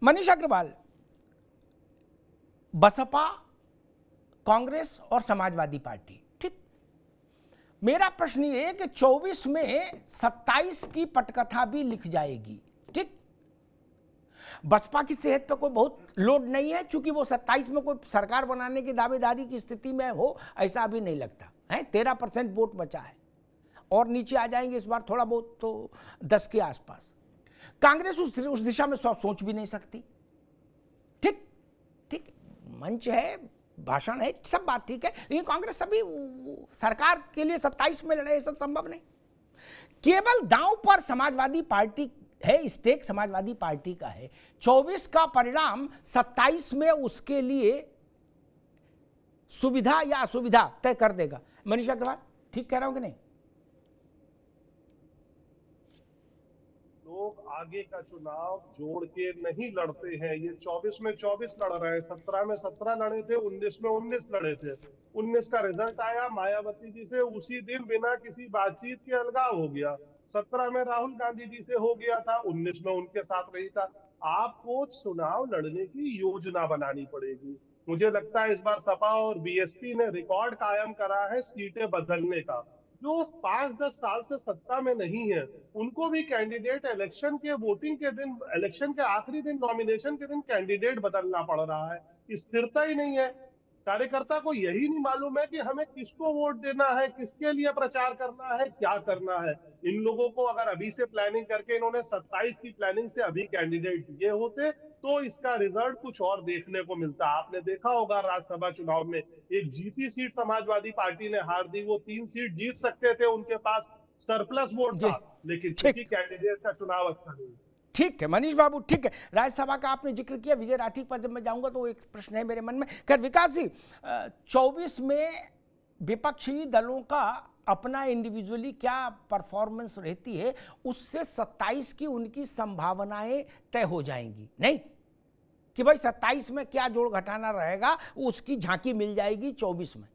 मनीष अग्रवाल, बसपा, कांग्रेस और समाजवादी पार्टी, ठीक। मेरा प्रश्न ये है कि 24 में 27 की पटकथा भी लिख जाएगी, ठीक। बसपा की सेहत पे कोई बहुत लोड नहीं है, क्योंकि वो 27 में कोई सरकार बनाने की दावेदारी की स्थिति में हो, ऐसा अभी नहीं लगता है। 13% वोट बचा है और नीचे आ जाएंगे इस बार थोड़ा बहुत, तो 10 के आसपास। कांग्रेस उस दिशा में सोच भी नहीं सकती, ठीक ठीक। मंच है, भाषण है, सब बात ठीक है, लेकिन कांग्रेस सभी सरकार के लिए 27 में लड़े, सब संभव नहीं। केवल दांव पर समाजवादी पार्टी है, स्टेक समाजवादी पार्टी का है। 24 का परिणाम 27 में उसके लिए सुविधा या असुविधा तय कर देगा। मनीष अग्रवाल, ठीक कह रहा हूं कि नहीं? लोग आगे का चुनाव जोड़ के नहीं लड़ते हैं। ये 24 में 24 लड़ रहे हैं, 17 में 17 लड़े थे, 19 में 19 लड़े थे। 19 का रिजल्ट आया, मायावती जी से उसी दिन बिना किसी बातचीत के अलगाव हो गया। 17 में राहुल गांधी जी से हो गया था, 19 में उनके साथ नहीं था। आपको चुनाव लड़ने की योजना बनानी पड़ेगी। मुझे लगता है इस बार सपा और बीएसपी ने रिकॉर्ड कायम करा है सीटें बदलने का। जो 5-10 साल से सत्ता में नहीं है, उनको भी कैंडिडेट इलेक्शन के वोटिंग के दिन, इलेक्शन के आखिरी दिन, नॉमिनेशन के दिन कैंडिडेट बदलना पड़ रहा है। स्थिरता ही नहीं है। कार्यकर्ता को यही नहीं मालूम है कि हमें किसको वोट देना है, किसके लिए प्रचार करना है, क्या करना है। इन लोगों को अगर अभी से प्लानिंग करके इन्होंने 27 की प्लानिंग से अभी कैंडिडेट दिए होते, तो इसका रिजल्ट कुछ और देखने को मिलता। आपने देखा होगा राज्यसभा चुनाव में एक जीती सीट समाजवादी पार्टी ने हार दी। वो 3 सीट जीत सकते थे, उनके पास सरप्लस वोट जी, था, लेकिन ठीक क्योंकि कैंडिडेट का चुनाव अच्छा नहीं। ठीक है मनीष बाबू, ठीक है। राज्यसभा का आपने जिक्र किया, विजय राठी पर जब मैं जाऊंगा तो एक प्रश्न है मेरे मन में। खैर विकास जी, 24 में विपक्षी दलों का अपना इंडिविजुअली क्या परफॉर्मेंस रहती है, उससे 27 की उनकी संभावनाएं तय हो जाएंगी, नहीं कि भाई 27 में क्या जोड़ घटाना रहेगा, उसकी झांकी मिल जाएगी 24 में।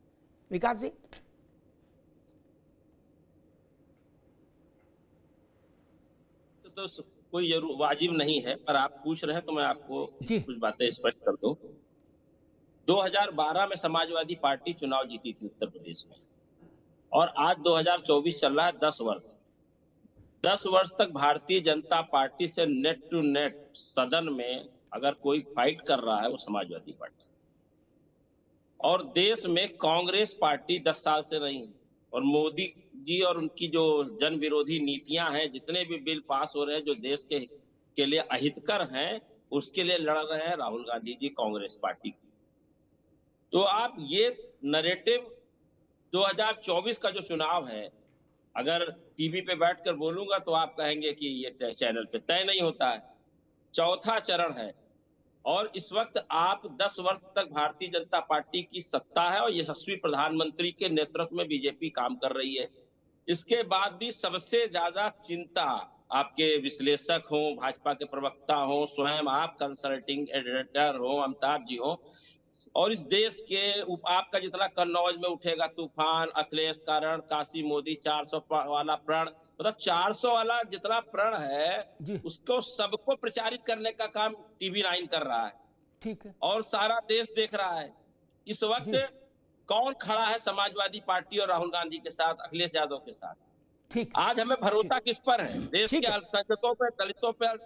विकास जी, तो कोई जरूर वाजिब नहीं है, पर आप पूछ रहे हैं तो मैं आपको कुछ बातें स्पष्ट कर दूं। 2012 में समाजवादी पार्टी चुनाव जीती थी उत्तर प्रदेश में, और आज 2024 चल रहा है। 10 वर्ष तक भारतीय जनता पार्टी से नेट टू नेट सदन में अगर कोई फाइट कर रहा है वो समाजवादी पार्टी, और देश में कांग्रेस पार्टी 10 साल से रही है। और मोदी जी और उनकी जो जन विरोधी नीतियां हैं, जितने भी बिल पास हो रहे हैं जो देश के लिए अहितकर हैं, उसके लिए लड़ रहे हैं राहुल गांधी जी कांग्रेस पार्टी। तो आप ये नरेटिव 2024 का जो चुनाव है, अगर टीवी पे बैठकर बोलूंगा तो आप कहेंगे कि ये चैनल पे तय नहीं होता है। चौथा चरण है, और इस वक्त आप 10 वर्ष तक भारतीय जनता पार्टी की सत्ता है और यशस्वी प्रधानमंत्री के नेतृत्व में बीजेपी काम कर रही है। इसके बाद भी सबसे ज्यादा चिंता आपके विश्लेषक हो, भाजपा के प्रवक्ता हो, स्वयं आप कंसल्टिंग एडिटर हो, अमिताभ जी हो, और इस देश के आपका जितना कन्नौज में उठेगा तूफान, अखिलेश का रण, काशी मोदी 400 वाला प्रण, मतलब 400 वाला जितना प्रण है उसको सबको प्रचारित करने का काम टीवी 9 कर रहा है, ठीक है, और सारा देश देख रहा है। इस वक्त कौन खड़ा है समाजवादी पार्टी और राहुल गांधी के साथ, अखिलेश यादव के साथ? ठीक, आज हमें भरोसा किस पर है? देश के अल्पसंख्यकों पर, दलितों पर,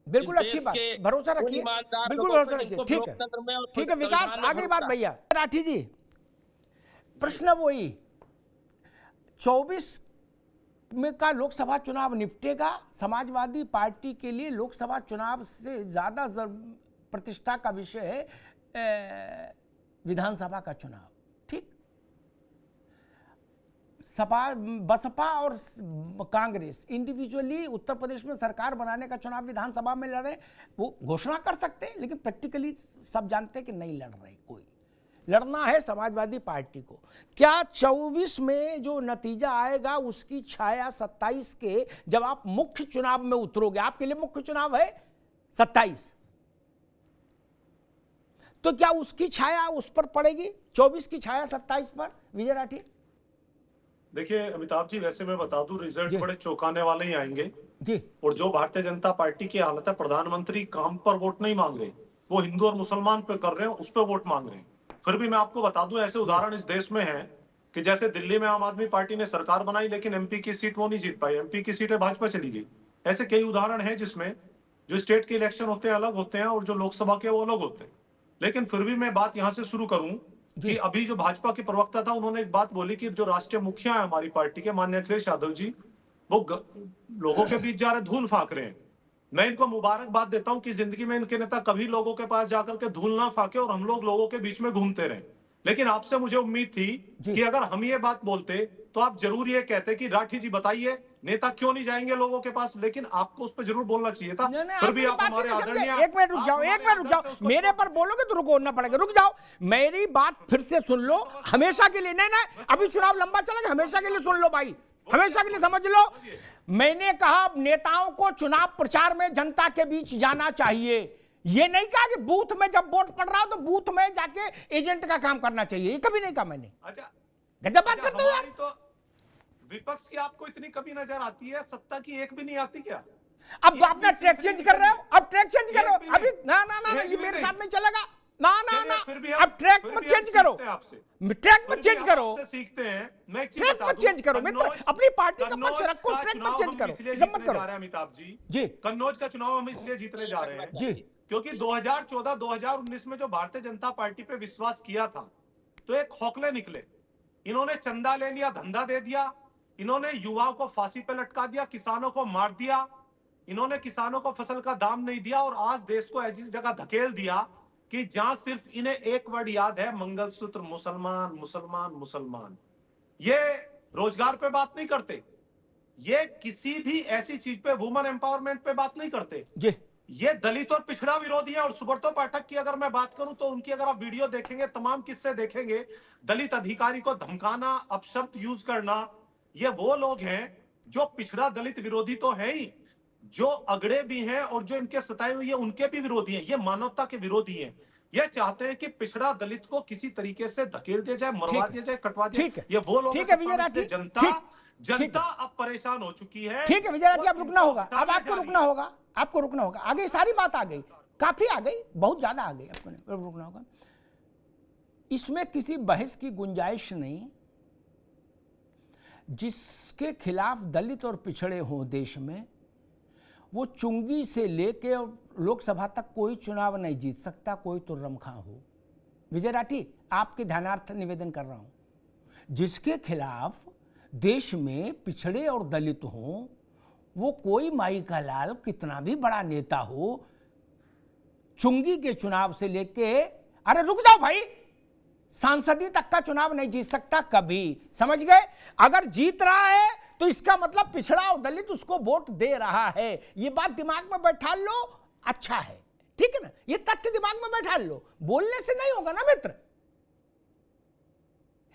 बिल्कुल अच्छी बात, भरोसा रखिए, बिल्कुल भरोसा रखिए, ठीक है, ठीक है। विकास, आगे बात भैया। राठी जी, प्रश्न वही, 24 में का लोकसभा चुनाव निपटेगा। समाजवादी पार्टी के लिए लोकसभा चुनाव से ज्यादा प्रतिष्ठा का विषय है विधानसभा का चुनाव, ठीक। सपा, बसपा और कांग्रेस इंडिविजुअली उत्तर प्रदेश में सरकार बनाने का चुनाव विधानसभा में लड़ रहे, वो घोषणा कर सकते हैं, लेकिन प्रैक्टिकली सब जानते हैं कि नहीं लड़ रहे कोई। लड़ना है समाजवादी पार्टी को। क्या 24 में जो नतीजा आएगा उसकी छाया 27 के, जब आप मुख्य चुनाव में उतरोगे, आपके लिए मुख्य चुनाव है 27, तो क्या उसकी छाया उस पर पड़ेगी? 24 की छाया 27 पर, विजय राठी? देखिए अमिताभ जी, वैसे मैं बता दूं, रिजल्ट जी। बड़े चौंकाने वाले ही आएंगे। जी और जो भारतीय जनता पार्टी की हालत है, प्रधानमंत्री काम पर वोट नहीं मांग रहे, वो हिंदू और मुसलमान पे कर रहे हैं, उस पर वोट मांग रहे हैं। फिर भी मैं आपको बता दूं, ऐसे उदाहरण इस देश में हैं कि जैसे दिल्ली में आम आदमी पार्टी ने सरकार बनाई, लेकिन एमपी की सीट वो नहीं जीत पाई, एमपी की सीटें भाजपा चली गई। ऐसे कई उदाहरण हैं जिसमें जो स्टेट के इलेक्शन होते हैं अलग होते हैं और जो लोकसभा के वो अलग होते हैं। लेकिन फिर भी मैं बात यहां से शुरू करूं जी। कि अभी जो भाजपा के प्रवक्ता था, उन्होंने एक बात बोली कि जो राष्ट्रीय मुखिया है हमारी पार्टी के, माननीय अखिलेश यादव जी, वो लोगों के बीच जा रहे, धूल फाक रहे हैं। मैं इनको मुबारकबाद देता हूं कि जिंदगी में इनके नेता कभी लोगों के पास जाकर के धूल ना फाके और हम लोग लोगों के बीच में घूमते रहे। लेकिन आपसे मुझे उम्मीद थी कि अगर हम ये बात बोलते तो आप जरूर ये कहते कि राठी जी बताइए नेता क्यों नहीं जाएंगे लोगों के पास, लेकिन आपको उस पर जरूर बोलना चाहिए था। फिर भी आप हमारे आदरणीय, एक मिनट रुक जाओ, एक मिनट रुक जाओ, मेरे पर बोलोगे तो रुकना पड़ेगा। रुक जाओ, मेरी बात फिर से सुन लो, हमेशा के लिए नहीं ना, अभी चुनाव लंबा चलेगा, हमेशा के लिए सुन लो भाई, हमेशा के लिए समझ लो। मैंने कहा नेताओं को चुनाव प्रचार में जनता के बीच जाना चाहिए, ये नहीं कहा कि बूथ में जब वोट पड़ रहा हो तो बूथ में जाके एजेंट का काम करना चाहिए, ये कभी नहीं कहा मैंने। अच्छा, गजब बात करते हो यार। तो विपक्ष की आपको इतनी कमी नजर आती है, सत्ता की एक भी नहीं आती क्या? अब अपना ट्रैक चेंज कर रहे हो, अब ट्रैक चेंज कर रहे हो अभी। ना ना ना, ये मेरे साथ नहीं चलेगा। ना ना ना, अब ट्रैक मत चेंज करो, ट्रैक मत चेंज करो, सीखते हैं। मैं ट्रैक मत चेंज करो मित्र, अपनी पार्टी का पक्ष रखो, ट्रैक मत चेंज करो, इज्जत मत करो। अमिताभ जी, जी कन्नौज का चुनाव हम इसलिए जीतने जा रहे हैं जी, क्योंकि 2014-2019 में जो भारतीय जनता पार्टी पे विश्वास किया था, तो एक खोखले निकले। इन्होंने चंदा ले लिया, धंधा दे दिया, इन्होंने युवाओं को फांसी पे लटका दिया, किसानों को मार दिया, इन्होंने किसानों को फसल का दाम नहीं दिया और आज देश को ऐसी जगह धकेल दिया कि जहां सिर्फ इन्हें एक वर्ड याद है, मंगलसूत्र, मुसलमान मुसलमान मुसलमान। ये रोजगार पे बात नहीं करते, ये किसी भी ऐसी चीज पे, वुमेन एम्पावरमेंट पे बात नहीं करते जी। ये दलित और पिछड़ा विरोधी है। और सुब्रतो पाठक की अगर मैं बात करूं तो उनकी अगर आप वीडियो देखेंगे, तमाम किस्से देखेंगे, दलित अधिकारी को धमकाना, अपशब्द यूज करना, ये वो लोग हैं जो पिछड़ा दलित विरोधी तो है ही, जो अगड़े भी हैं और जो इनके सताए हुए उनके भी विरोधी हैं। ये मानवता के विरोधी हैं। ये चाहते हैं कि पिछड़ा दलित को किसी तरीके से धकेल दिया जाए, मरवा दिया जाए, कटवा दिया जाए। ये वो लोग हैं, जनता अब परेशान हो चुकी है। ठीक है विजय राठी, अब रुकना होगा, अब आपको रुकना होगा, आपको रुकना होगा। आगे सारी बात आ गई, काफी आ गई, बहुत ज्यादा आ गई, आपको रुकना होगा। इसमें किसी बहस की गुंजाइश नहीं। जिसके खिलाफ दलित और पिछड़े हों देश में, वो चुंगी से लेके लोकसभा तक कोई चुनाव नहीं जीत सकता, कोई तुर्रमखा हो। विजय राठी, आपके ध्यानार्थ निवेदन कर रहा हूं। जिसके खिलाफ देश में पिछड़े और दलित हों, वो कोई माई का लाल कितना भी बड़ा नेता हो, चुंगी के चुनाव से लेके, अरे रुक जाओ भाई, सांसदी तक का चुनाव नहीं जीत सकता कभी, समझ गए? अगर जीत रहा है तो इसका मतलब पिछड़ा और दलित उसको वोट दे रहा है। ये बात दिमाग में बैठा लो, अच्छा है, ठीक है ना? ये तथ्य दिमाग में बैठा लो, बोलने से नहीं होगा ना मित्र।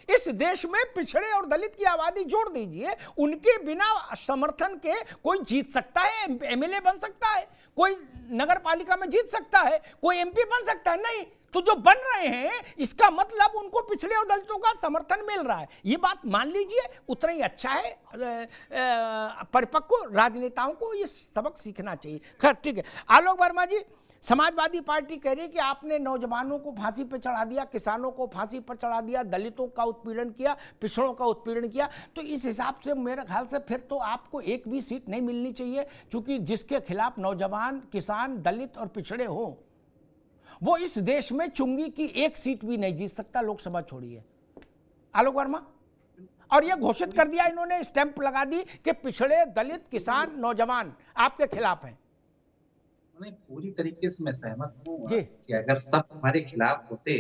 इस देश में पिछड़े और दलित की आबादी जोड़ दीजिए, उनके बिना समर्थन के कोई जीत सकता है, एमएलए बन सकता है, कोई नगर पालिका में जीत सकता है, कोई एमपी बन सकता है? नहीं। तो जो बन रहे हैं इसका मतलब उनको पिछड़े और दलितों का समर्थन मिल रहा है। ये बात मान लीजिए, उतना ही अच्छा है। परिपक्व राजनेताओं को ये सबक सीखना चाहिए। खैर ठीक है। आलोक वर्मा जी, समाजवादी पार्टी कह रही है कि आपने नौजवानों को फांसी पर चढ़ा दिया, किसानों को फांसी पर चढ़ा दिया, दलितों का उत्पीड़न किया, पिछड़ों का उत्पीड़न किया। तो इस हिसाब से मेरे ख्याल से फिर तो आपको एक भी सीट नहीं मिलनी चाहिए, क्योंकि जिसके खिलाफ नौजवान, किसान, दलित और पिछड़े हों, वो इस देश में चुंगी की एक सीट भी नहीं जीत सकता, लोकसभा छोड़िए। आलोक वर्मा, और यह घोषित कर दिया इन्होंने, स्टैंप लगा दी कि पिछड़े, दलित, किसान, नौजवान आपके खिलाफ हैं। नहीं, पूरी तरीके से मैं सहमत हूँ कि अगर सब हमारे खिलाफ होते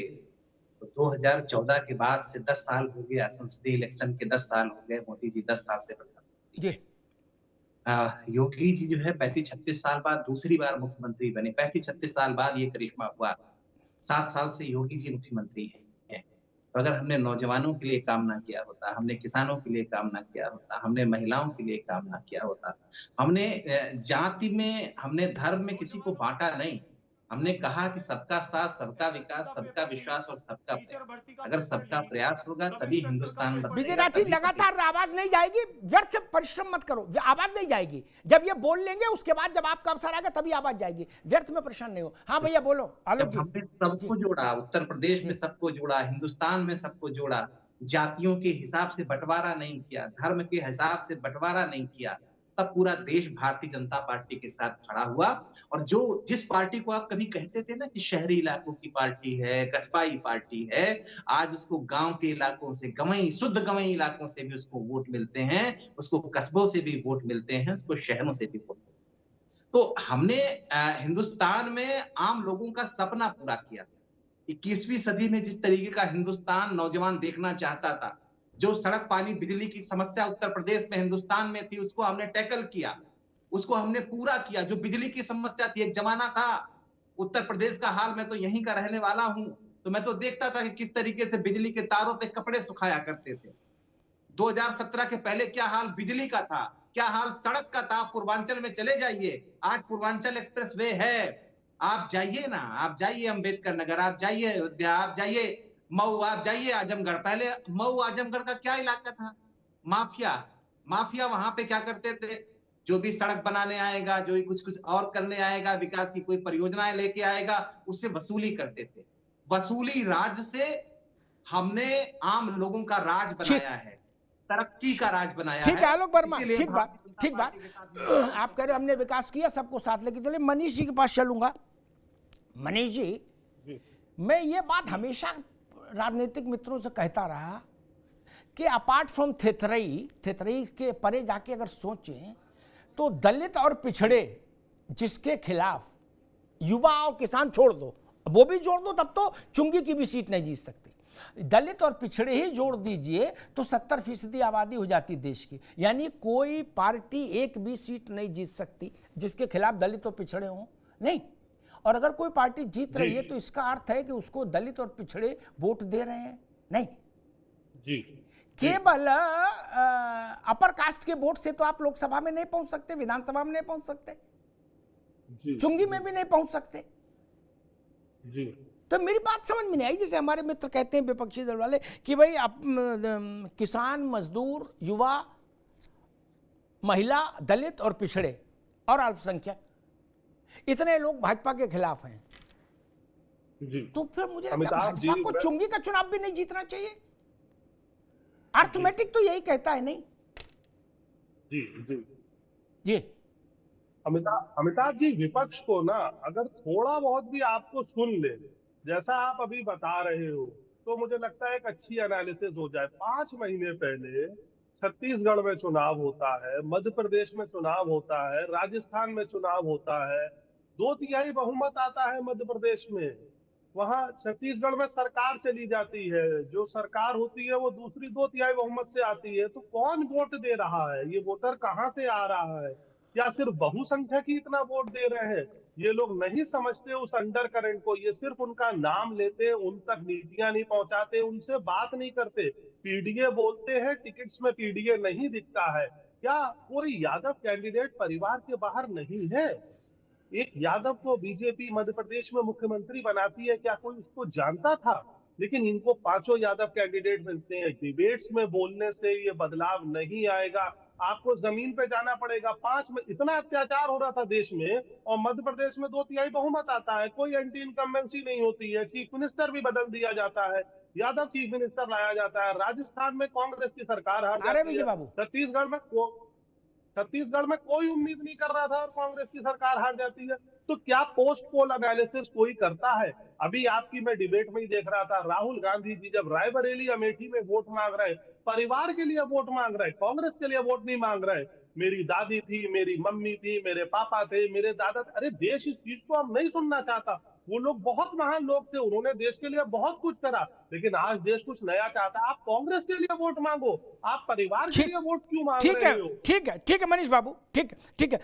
तो 2014 के बाद से 10 साल हो गया, संसदीय इलेक्शन के 10 साल हो गए, मोदी जी 10 साल से प्रधानमंत्री। योगी जी जो है 35-36 साल बाद दूसरी बार मुख्यमंत्री बने। 35-36 साल बाद ये करिश्मा हुआ। 7 साल से योगी जी मुख्यमंत्री हैं। तो अगर हमने नौजवानों के लिए काम ना किया होता, हमने किसानों के लिए काम ना किया होता, हमने महिलाओं के लिए काम ना किया होता, हमने जाति में, हमने धर्म में किसी को बांटा नहीं, हमने कहा कि सबका साथ, सबका विकास, सबका विश्वास और सबका प्रयास। अगर सबका प्रयास होगा तभी हिंदुस्तान विजय बदलेगा, राठी, तभी लगातार आवाज नहीं जाएगी, व्यर्थ परिश्रम मत करो, आवाज नहीं जाएगी। जब ये बोल लेंगे उसके बाद जब आपका अवसर आएगा तभी आवाज जाएगी, व्यर्थ में परेशान नहीं हो। हाँ भैया बोलो आलोक जब जी। हमने सबको जोड़ा, उत्तर प्रदेश में सबको जोड़ा, हिंदुस्तान में सबको जोड़ा, जातियों के हिसाब से बंटवारा नहीं किया, धर्म के हिसाब से बंटवारा नहीं किया, तब पूरा देश भारतीय जनता पार्टी के साथ खड़ा हुआ। और जिस पार्टी को आप कभी कहते थे ना कि शहरी इलाकों की पार्टी है, कस्बाई पार्टी है, आज उसको गांव के इलाकों से, शुद्ध गंवई इलाकों से भी उसको वोट मिलते हैं, उसको कस्बों से भी वोट मिलते हैं, उसको शहरों से भी वोट मिलते हैं। तो हमने हिंदुस्तान में आम लोगों का सपना पूरा किया। 21वीं सदी में जिस तरीके का हिंदुस्तान नौजवान देखना चाहता था, जो सड़क, पानी, बिजली की समस्या उत्तर प्रदेश में, हिंदुस्तान में थी, उसको हमने टैकल किया, उसको हमने पूरा किया। जो बिजली की समस्या थी, एक जमाना था उत्तर प्रदेश का हाल, मैं तो यहीं का रहने वाला हूं, तो मैं तो देखता था कि किस तरीके से बिजली के तारों पे कपड़े सुखाया करते थे। 2017 के पहले क्या हाल बिजली का था, क्या हाल सड़क का था। पूर्वांचल में चले जाइए, आज पूर्वांचल एक्सप्रेस वे है, आप जाइए ना, आप जाइए अम्बेडकर नगर, आप जाइए अयोध्या, आप जाइए मऊ, आप जाइए आजमगढ़। पहले मऊ आजमगढ़ का क्या इलाका था, माफिया वहां पे क्या करते थे, जो भी सड़क बनाने आएगा, जो भी कुछ और करने आएगा, विकास की कोई परियोजनाएं लेके आएगा, उससे वसूली करते थे। वसूली राज से हमने आम लोगों का राज बनाया है, तरक्की का राज बनाया है। ठीक है आलोक वर्मा, ठीक बात, ठीक बात। आप कह रहे हो हमने विकास किया, सबको साथ लेके चले। मनीष जी के पास चलूंगा। मनीष जी, मैं ये बात हमेशा राजनीतिक मित्रों से कहता रहा कि अपार्ट फ्रॉम थेथरई के परे जाके अगर सोचें तो दलित और पिछड़े जिसके खिलाफ युवा और किसान छोड़ दो, वो भी जोड़ दो, तब तो चुंगी की भी सीट नहीं जीत सकती। दलित और पिछड़े ही जोड़ दीजिए तो 70% आबादी हो जाती देश की। यानी कोई पार्टी एक भी सीट नहीं जीत सकती जिसके खिलाफ दलित और पिछड़े हों, नहीं। और अगर कोई पार्टी जीत रही है तो इसका अर्थ है कि उसको दलित और पिछड़े वोट दे रहे हैं, नहीं जी। केवल अपर कास्ट के वोट से तो आप लोकसभा में नहीं पहुंच सकते, विधानसभा में नहीं पहुंच सकते, चुंगी में भी नहीं पहुंच सकते जी। तो मेरी बात समझ में नहीं आई। जैसे हमारे मित्र कहते हैं विपक्षी दल वाले कि भाई किसान, मजदूर, युवा, महिला, दलित और पिछड़े और अल्पसंख्यक, इतने लोग भाजपा के खिलाफ हैं जी। तो फिर मुझे लगता है भाजपा को चुंगी का चुनाव भी नहीं जीतना चाहिए। अर्थमेटिक तो यही कहता है, नहीं? जी जी जी अमिताभ जी, विपक्ष को ना अगर थोड़ा बहुत भी आपको सुन ले, जैसा आप अभी बता रहे हो, तो मुझे लगता है एक अच्छी एनालिसिस हो जाए। 5 महीने पहले छत्तीसगढ़ में चुनाव होता है, मध्य प्रदेश में चुनाव होता है, राजस्थान में चुनाव होता है, 2/3 बहुमत आता है मध्य प्रदेश में। वहां छत्तीसगढ़ में सरकार चली जाती है, जो सरकार होती है वो दूसरी 2/3 बहुमत से आती है। तो कौन वोट दे रहा है, ये वोटर कहाँ से आ रहा है? या सिर्फ बहुसंख्यक ही इतना वोट दे रहे हैं? ये लोग नहीं समझते उस अंडर करंट को। ये सिर्फ उनका नाम लेते, उन तक नीतियां नहीं पहुंचाते, उनसे बात नहीं करते। पीडीए बोलते हैं, टिकट्स में पीडीए नहीं दिखता है। क्या कोई यादव कैंडिडेट परिवार के बाहर नहीं है? एक यादव को बीजेपी मध्य प्रदेश में मुख्यमंत्री बनाती है, क्या कोई उसको जानता था? लेकिन इनको 5 यादव कैंडिडेट मिलते हैं। डिबेट्स में बोलने से ये बदलाव नहीं आएगा, आपको जमीन पे जाना पड़ेगा। 5 में इतना अत्याचार हो रहा था देश में, और मध्य प्रदेश में 2/3 बहुमत आता है, कोई एंटी इनकम्बेंसी नहीं होती है, चीफ मिनिस्टर भी बदल दिया जाता है, यादव चीफ मिनिस्टर लाया जाता है। राजस्थान में कांग्रेस की सरकार हार जाती है। छत्तीसगढ़ में कोई उम्मीद नहीं कर रहा था और कांग्रेस की सरकार हार जाती है। तो क्या पोस्ट पोल एनालिसिस कोई करता है? अभी आपकी मैं डिबेट में ही देख रहा था, राहुल गांधी जी जब रायबरेली, अमेठी में वोट मांग रहे, परिवार के लिए वोट मांग रहे, कांग्रेस के लिए वोट नहीं मांग रहे। मेरी दादी थी, मेरी मम्मी थी, मेरे पापा थे, मेरे दादा थे। अरे देश इस चीज को अब नहीं सुनना चाहता। वो लोग बहुत महान लोग थे, उन्होंने देश के लिए बहुत कुछ करा, लेकिन आज देश कुछ नया चाहता है। आप कांग्रेस के लिए वोट मांगो, आप परिवार के लिए वोट क्यों मांग रहे हो? ठीक है मनीष बाबू, ठीक है।